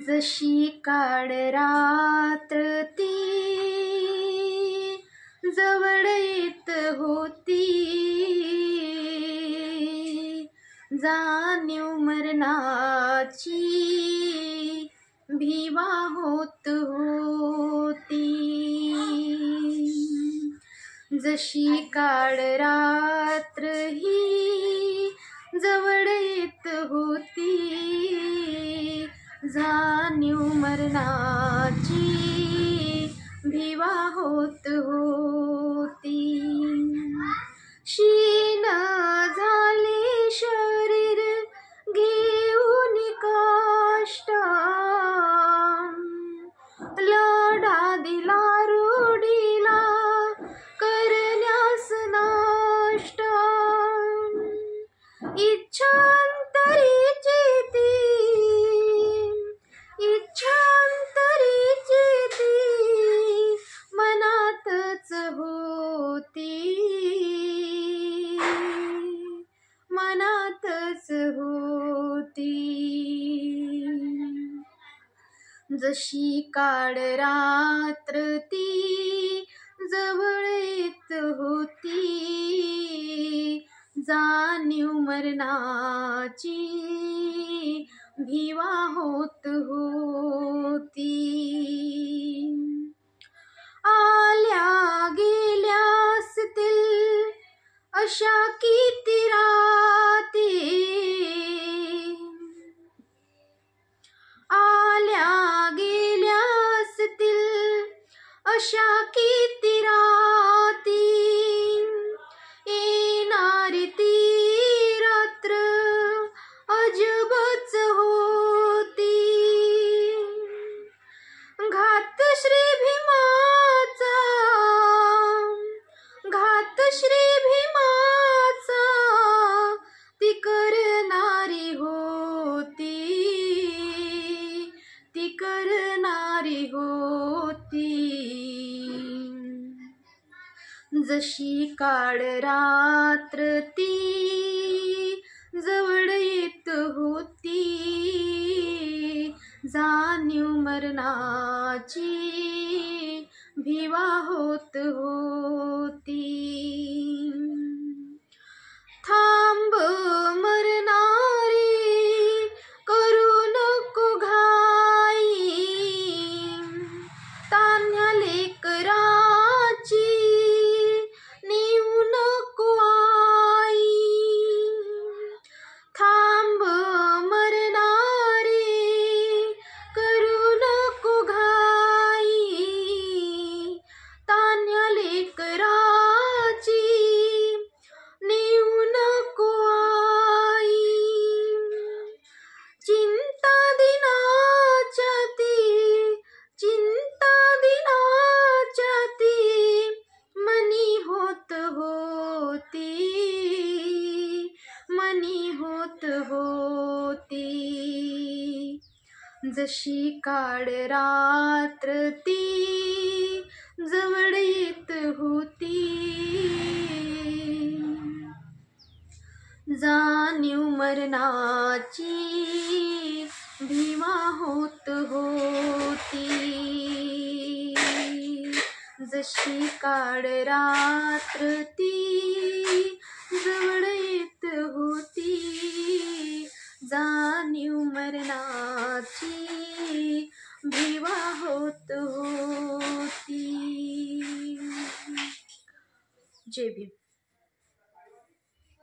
जशी काळ रात्र ती जवळ येत होती, जाणीव मरणाची भीवा होत होती. जशी काळ रात्र ही जवळ येत होती, जाणीव मरणाची भीवा होत होती. क्षीण झाले शरीर घेऊन काष्टा, लढा दिला रूढीला करण्यास नष्ट. इच्छांतरीची ती मनातच होती, मनातच होती. जशी काळ रात्र ती जवळ येत होती, जाणीव मरणाची भीवा होत होती. आल्या गेल्या असतील अशा किती राती, आल्या गेल्या असतील अशा किती राती. येणारी ती रात्र अजबच होती. घात श्री भीमाचा, घात श्री भीमाचा ती करणारी होती, ती करणारी होती. जशी काळ रात्र ती जवळ येत होती, जाणीव मरणाची भीवा होत होती. थांब मरणारी करू नको घाई, तान्ह्या लेकराची नेऊ नको आई. थांब मरणारी करू नको घाई, तान्ह्या लेकराची नेऊ नको आई. चिंता दिनाच्या ती, चिंता दिनाच्या ती मनी होत होती, मनी होत होती. जशी काळ रात्र ती जवळ येत होती, जाणीव मरणाची भीमा होत होती. जशी काळ रात्र ती जवळ येत होती, जाणीव मरणाची भीवा होत होती. जय भीम.